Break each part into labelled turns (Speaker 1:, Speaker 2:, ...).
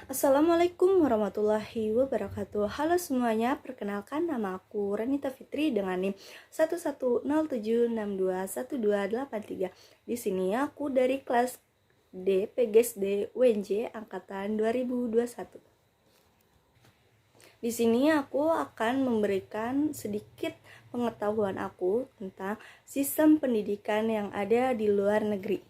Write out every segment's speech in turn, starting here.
Speaker 1: Assalamualaikum warahmatullahi wabarakatuh. Halo semuanya, perkenalkan nama aku Renita Fitri dengan NIM 1107621283. Di sini aku dari kelas D PGSD UNJ angkatan 2021. Di sini aku akan memberikan sedikit pengetahuan aku tentang sistem pendidikan yang ada di luar negeri.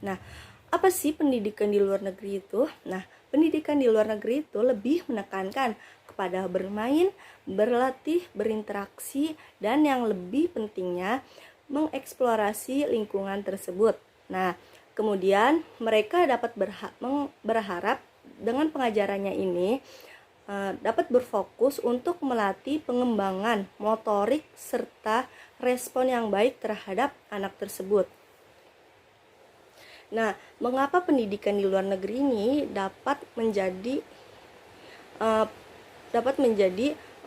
Speaker 1: Nah, apa sih pendidikan di luar negeri itu? Nah, pendidikan di luar negeri itu lebih menekankan kepada bermain, berlatih, berinteraksi, dan yang lebih pentingnya mengeksplorasi lingkungan tersebut. Nah, kemudian mereka dapat berharap dengan pengajarannya ini dapat berfokus untuk melatih pengembangan motorik serta respon yang baik terhadap anak tersebut. Nah, mengapa pendidikan di luar negeri ini dapat menjadi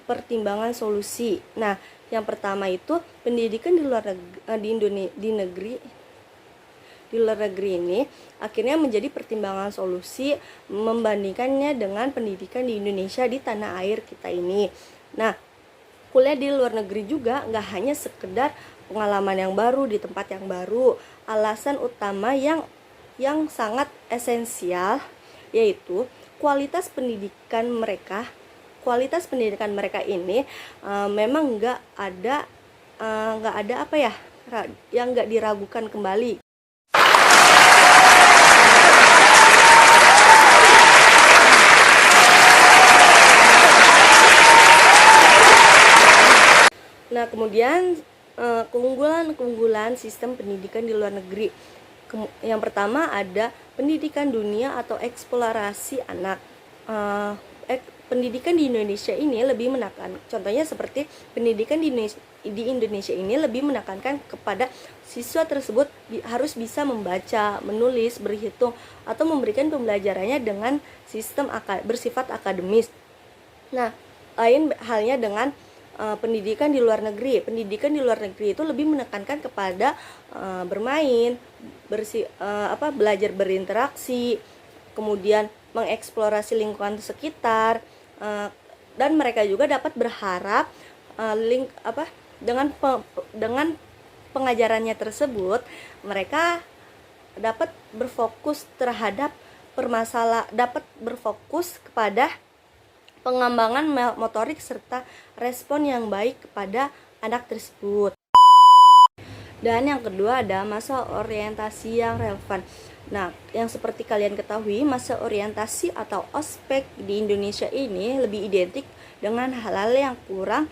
Speaker 1: pertimbangan solusi? Nah, yang pertama itu pendidikan di luar negeri ini akhirnya menjadi pertimbangan solusi membandingkannya dengan pendidikan di Indonesia, di tanah air kita ini. Nah, kuliah di luar negeri juga nggak hanya sekedar pengalaman yang baru di tempat yang baru. Alasan utama yang sangat esensial yaitu kualitas pendidikan mereka ini memang nggak ada yang nggak diragukan kembali. Nah, kemudian keunggulan sistem pendidikan di luar negeri. Yang pertama ada pendidikan dunia atau eksplorasi anak. Pendidikan di Indonesia ini lebih menekan, contohnya seperti pendidikan di Indonesia ini lebih menekankan kepada siswa tersebut harus bisa membaca, menulis, berhitung, atau memberikan pembelajarannya dengan sistem bersifat akademis. Nah, lain halnya dengan pendidikan di luar negeri. Pendidikan di luar negeri itu lebih menekankan kepada bermain, belajar berinteraksi, kemudian mengeksplorasi lingkungan sekitar, dan mereka juga dapat berharap dengan pengajarannya tersebut mereka dapat berfokus kepada pengembangan motorik serta respon yang baik kepada anak tersebut. Dan yang kedua ada masa orientasi yang relevan. Nah, yang seperti kalian ketahui, masa orientasi atau ospek di Indonesia ini lebih identik dengan hal-hal yang kurang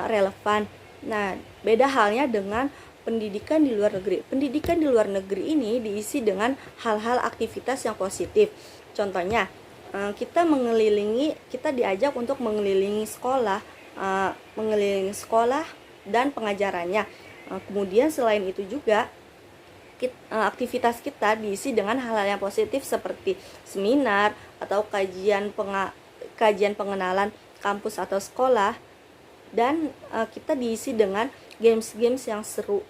Speaker 1: relevan. Nah, beda halnya dengan pendidikan di luar negeri. Pendidikan di luar negeri ini diisi dengan hal-hal aktivitas yang positif. Contohnya, kita diajak untuk mengelilingi sekolah dan pengajarannya. Kemudian selain itu juga aktivitas kita diisi dengan hal-hal yang positif seperti seminar atau kajian pengenalan kampus atau sekolah, dan kita diisi dengan games-games yang seru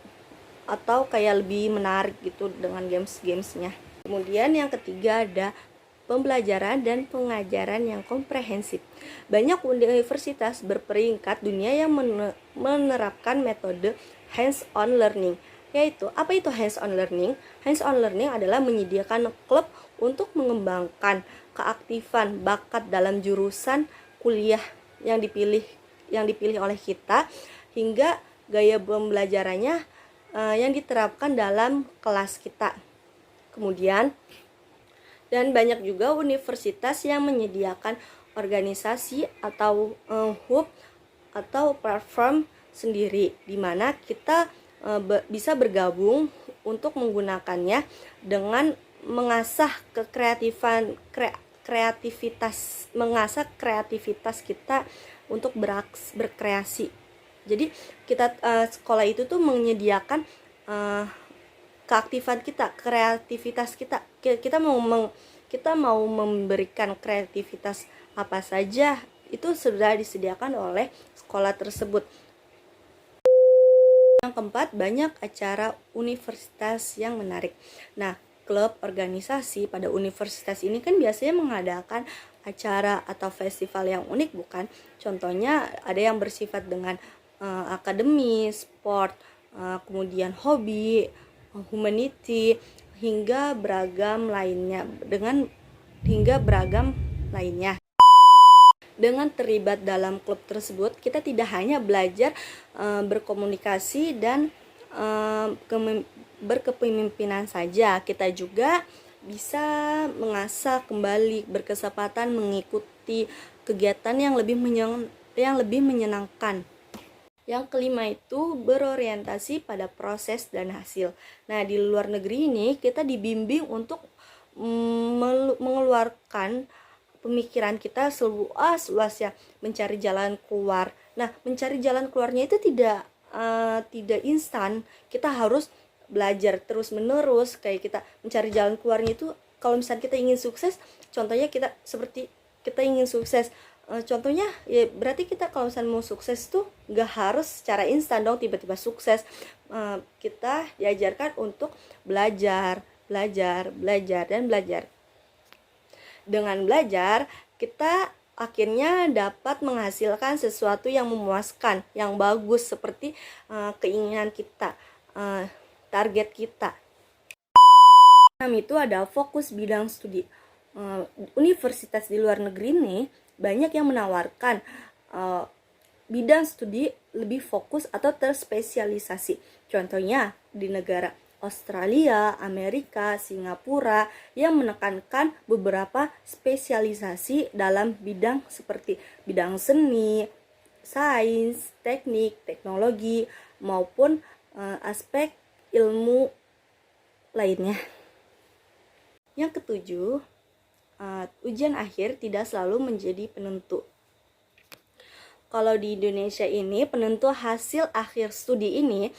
Speaker 1: atau kayak lebih menarik gitu dengan games-gamesnya. Kemudian yang ketiga ada pembelajaran dan pengajaran yang komprehensif. Banyak universitas berperingkat dunia yang menerapkan metode hands-on learning. Yaitu, apa itu hands-on learning? Hands-on learning adalah menyediakan klub untuk mengembangkan keaktifan bakat dalam jurusan kuliah yang dipilih oleh kita, hingga gaya pembelajarannya yang diterapkan dalam kelas kita. Kemudian, dan banyak juga universitas yang menyediakan organisasi atau hub atau platform sendiri, di mana kita bisa bergabung untuk menggunakannya dengan mengasah kreativitas kita untuk berkreasi. Jadi kita sekolah itu tuh menyediakan keaktifan kita, kreativitas kita. Kita mau memberikan kreativitas apa saja, itu sudah disediakan oleh sekolah tersebut. Yang keempat, banyak acara universitas yang menarik. Nah, klub, organisasi pada universitas ini kan biasanya mengadakan acara atau festival yang unik, bukan? Contohnya ada yang bersifat dengan akademi, sport, kemudian hobi, humanity, hingga beragam lainnya. Dengan terlibat dalam klub tersebut, kita tidak hanya belajar berkomunikasi dan berkepemimpinan saja, kita juga bisa mengasah kembali, berkesempatan mengikuti kegiatan yang lebih menyenangkan. Yang kelima itu berorientasi pada proses dan hasil. Nah, di luar negeri ini kita dibimbing untuk mengeluarkan pemikiran kita seluas-luasnya, mencari jalan keluar. Nah, mencari jalan keluarnya itu tidak instan. Kita harus belajar terus-menerus. Kayak kita mencari jalan keluarnya itu, kalau misalnya kita ingin sukses, contohnya kita ingin sukses, contohnya ya berarti kita kalau misalnya mau sukses tuh gak harus secara instan dong tiba-tiba sukses. Kita diajarkan untuk belajar. Dengan belajar, kita akhirnya dapat menghasilkan sesuatu yang memuaskan, yang bagus, seperti keinginan kita, target kita. Itu ada fokus bidang studi. Universitas di luar negeri ini banyak yang menawarkan bidang studi lebih fokus atau terspesialisasi. Contohnya di negara Australia, Amerika, Singapura yang menekankan beberapa spesialisasi dalam bidang seperti bidang seni, sains, teknik, teknologi, maupun aspek ilmu lainnya. Yang ketujuh, ujian akhir tidak selalu menjadi penentu. Kalau di Indonesia ini, penentu hasil akhir studi ini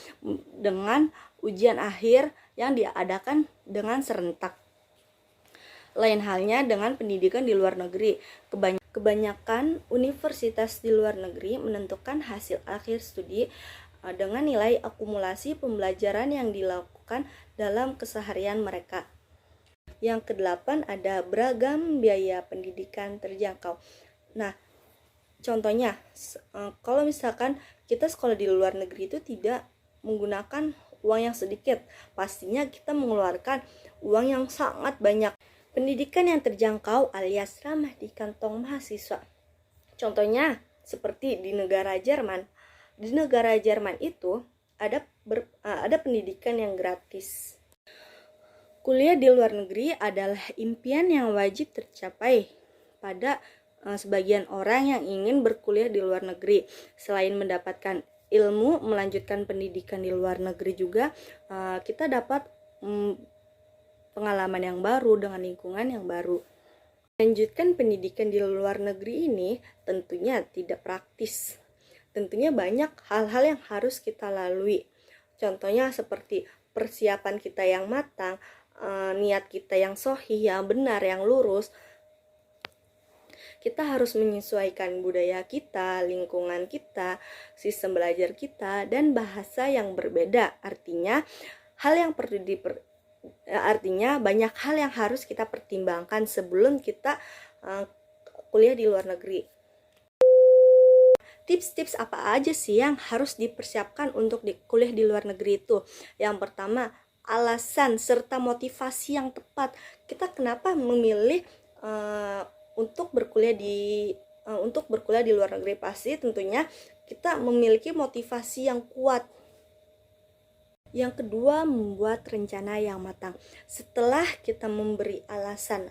Speaker 1: dengan ujian akhir yang diadakan dengan serentak. Lain halnya dengan pendidikan di luar negeri. Kebanyakan universitas di luar negeri menentukan hasil akhir studi dengan nilai akumulasi pembelajaran yang dilakukan dalam keseharian mereka. Yang kedelapan ada beragam biaya pendidikan terjangkau. Nah, contohnya, kalau misalkan kita sekolah di luar negeri itu tidak menggunakan uang yang sedikit, pastinya kita mengeluarkan uang yang sangat banyak. Pendidikan yang terjangkau alias ramah di kantong mahasiswa. Contohnya seperti di negara Jerman. Di negara Jerman itu ada pendidikan yang gratis. Kuliah di luar negeri adalah impian yang wajib tercapai pada sebagian orang yang ingin berkuliah di luar negeri. Selain mendapatkan ilmu, melanjutkan pendidikan di luar negeri juga, kita dapat pengalaman yang baru dengan lingkungan yang baru. Melanjutkan pendidikan di luar negeri ini tentunya tidak praktis. Tentunya banyak hal-hal yang harus kita lalui. Contohnya seperti persiapan kita yang matang, niat kita yang sahih, yang benar, yang lurus. Kita harus menyesuaikan budaya kita, lingkungan kita, sistem belajar kita, dan bahasa yang berbeda. Artinya banyak hal yang harus kita pertimbangkan sebelum kita kuliah di luar negeri. Tips-tips apa aja sih yang harus dipersiapkan untuk kuliah di luar negeri itu? Yang pertama, alasan serta motivasi yang tepat. Kita kenapa memilih untuk berkuliah di luar negeri? Pasti tentunya kita memiliki motivasi yang kuat. Yang kedua, membuat rencana yang matang. Setelah kita memberi alasan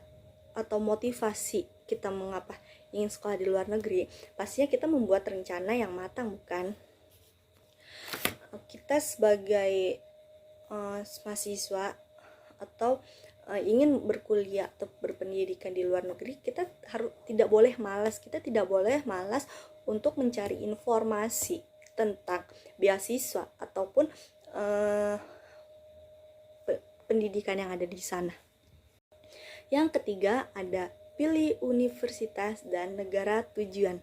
Speaker 1: atau motivasi kita mengapa ingin sekolah di luar negeri, pastinya kita membuat rencana yang matang, bukan? Kita sebagai mahasiswa atau ingin berkuliah atau berpendidikan di luar negeri, kita tidak boleh malas untuk mencari informasi tentang beasiswa ataupun pendidikan yang ada di sana. Yang ketiga ada pilih universitas dan negara tujuan.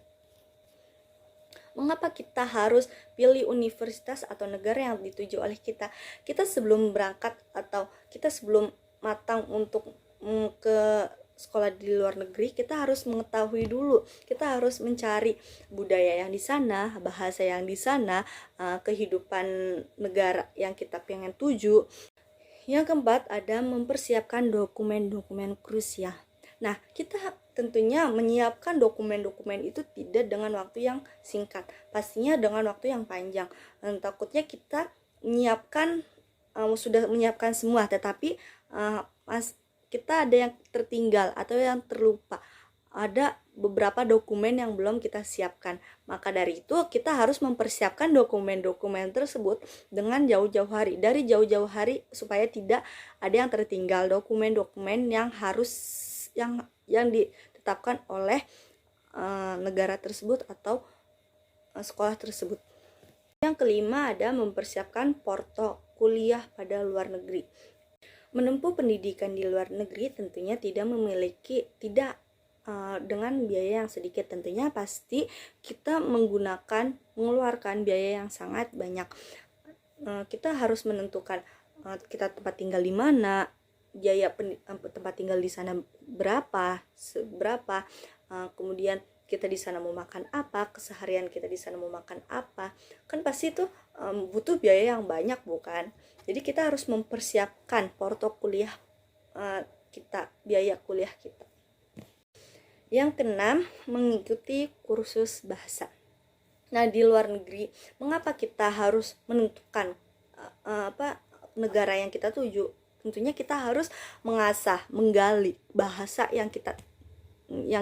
Speaker 1: Mengapa kita harus pilih universitas atau negara yang dituju oleh kita? Kita sebelum berangkat atau kita sebelum matang untuk ke sekolah di luar negeri, kita harus mengetahui dulu, kita harus mencari budaya yang di sana, bahasa yang di sana, kehidupan negara yang kita pengen tuju. Yang keempat, ada mempersiapkan dokumen-dokumen krusial. Nah, kita tentunya menyiapkan dokumen-dokumen itu tidak dengan waktu yang singkat, pastinya dengan waktu yang panjang. Takutnya kita sudah menyiapkan semua, tetapi kita ada yang tertinggal atau yang terlupa. Ada beberapa dokumen yang belum kita siapkan. Maka dari itu kita harus mempersiapkan dokumen-dokumen tersebut dengan jauh-jauh hari, dari jauh-jauh hari, supaya tidak ada yang tertinggal dokumen-dokumen yang ditetapkan oleh negara tersebut atau sekolah tersebut. Yang kelima, ada mempersiapkan porto kuliah pada luar negeri. Menempuh pendidikan di luar negeri tentunya tidak dengan biaya yang sedikit. Tentunya pasti kita mengeluarkan biaya yang sangat banyak. Kita harus menentukan kita tempat tinggal di mana, biaya tempat tinggal di sana berapa, kemudian kita di sana mau makan apa, keseharian kita di sana mau makan apa. Kan pasti itu butuh biaya yang banyak, bukan? Jadi kita harus mempersiapkan porto kuliah kita, biaya kuliah kita. Yang keenam, mengikuti kursus bahasa. Nah, di luar negeri, mengapa kita harus menentukan negara yang kita tuju? Tentunya kita harus mengasah, menggali bahasa yang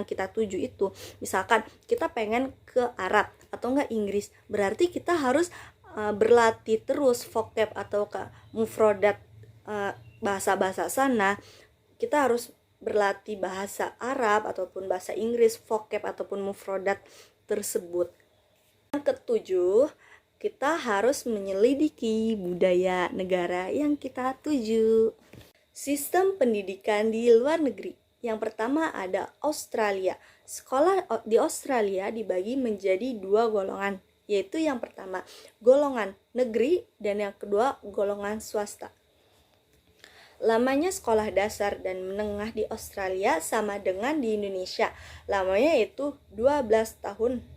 Speaker 1: kita tuju itu. Misalkan kita pengen ke Arab atau enggak Inggris, berarti kita harus berlatih terus vocab atau mufrodat bahasa-bahasa sana. Kita harus berlatih bahasa Arab ataupun bahasa Inggris, vocab ataupun mufrodat tersebut. Yang ketujuh, kita harus menyelidiki budaya negara yang kita tuju. Sistem pendidikan di luar negeri. Yang pertama ada Australia. Sekolah di Australia dibagi menjadi 2 golongan, yaitu yang pertama golongan negeri dan yang kedua golongan swasta. Lamanya sekolah dasar dan menengah di Australia sama dengan di Indonesia. Lamanya yaitu 12 tahun.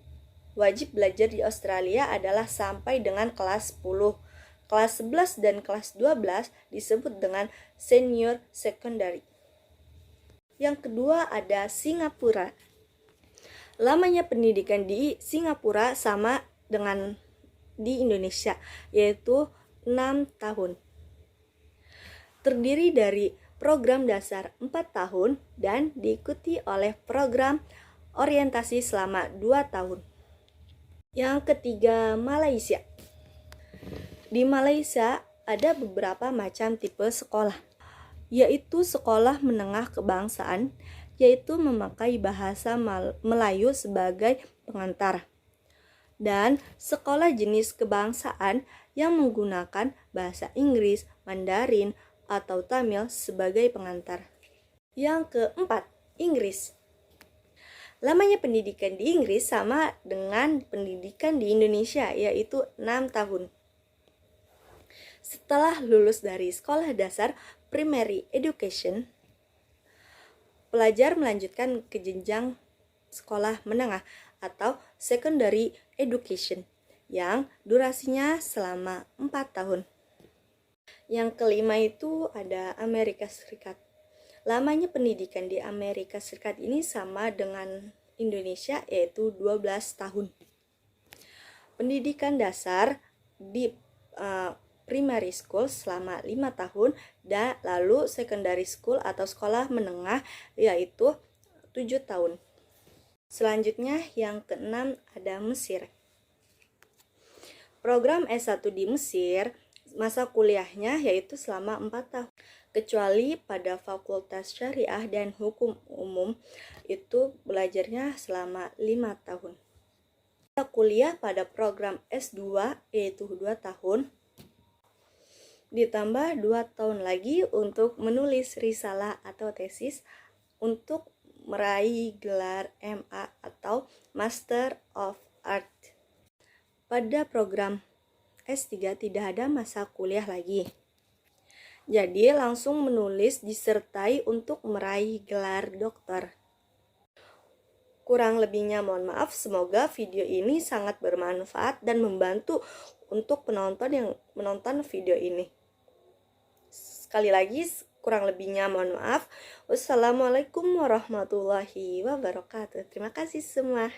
Speaker 1: Wajib belajar di Australia adalah sampai dengan kelas 10. Kelas 11 dan kelas 12 disebut dengan senior secondary. Yang kedua ada Singapura. Lamanya pendidikan di Singapura sama dengan di Indonesia, yaitu 6 tahun. Terdiri dari program dasar 4 tahun dan diikuti oleh program orientasi selama 2 tahun. Yang ketiga, Malaysia. Di Malaysia ada beberapa macam tipe sekolah, yaitu sekolah menengah kebangsaan, yaitu memakai bahasa Melayu sebagai pengantar, dan sekolah jenis kebangsaan yang menggunakan bahasa Inggris, Mandarin, atau Tamil sebagai pengantar. Yang keempat, Inggris. Lamanya pendidikan di Inggris sama dengan pendidikan di Indonesia, yaitu 6 tahun. Setelah lulus dari sekolah dasar primary education, pelajar melanjutkan ke jenjang sekolah menengah atau secondary education yang durasinya selama 4 tahun. Yang kelima itu ada Amerika Serikat. Lamanya pendidikan di Amerika Serikat ini sama dengan Indonesia, yaitu 12 tahun. Pendidikan dasar di primary school selama 5 tahun, dan lalu secondary school atau sekolah menengah yaitu 7 tahun. Selanjutnya yang keenam ada Mesir. Program S1 di Mesir, masa kuliahnya yaitu selama 4 tahun. Kecuali pada fakultas syariah dan hukum umum, itu belajarnya selama 5 tahun. Kuliah pada program S2 yaitu 2 tahun, ditambah 2 tahun lagi untuk menulis risalah atau tesis untuk meraih gelar MA atau Master of Art. Pada program S3 tidak ada masa kuliah lagi. Jadi langsung menulis disertai untuk meraih gelar doktor. Kurang lebihnya mohon maaf, semoga video ini sangat bermanfaat dan membantu untuk penonton yang menonton video ini. Sekali lagi, kurang lebihnya mohon maaf. Wassalamualaikum warahmatullahi wabarakatuh. Terima kasih semua.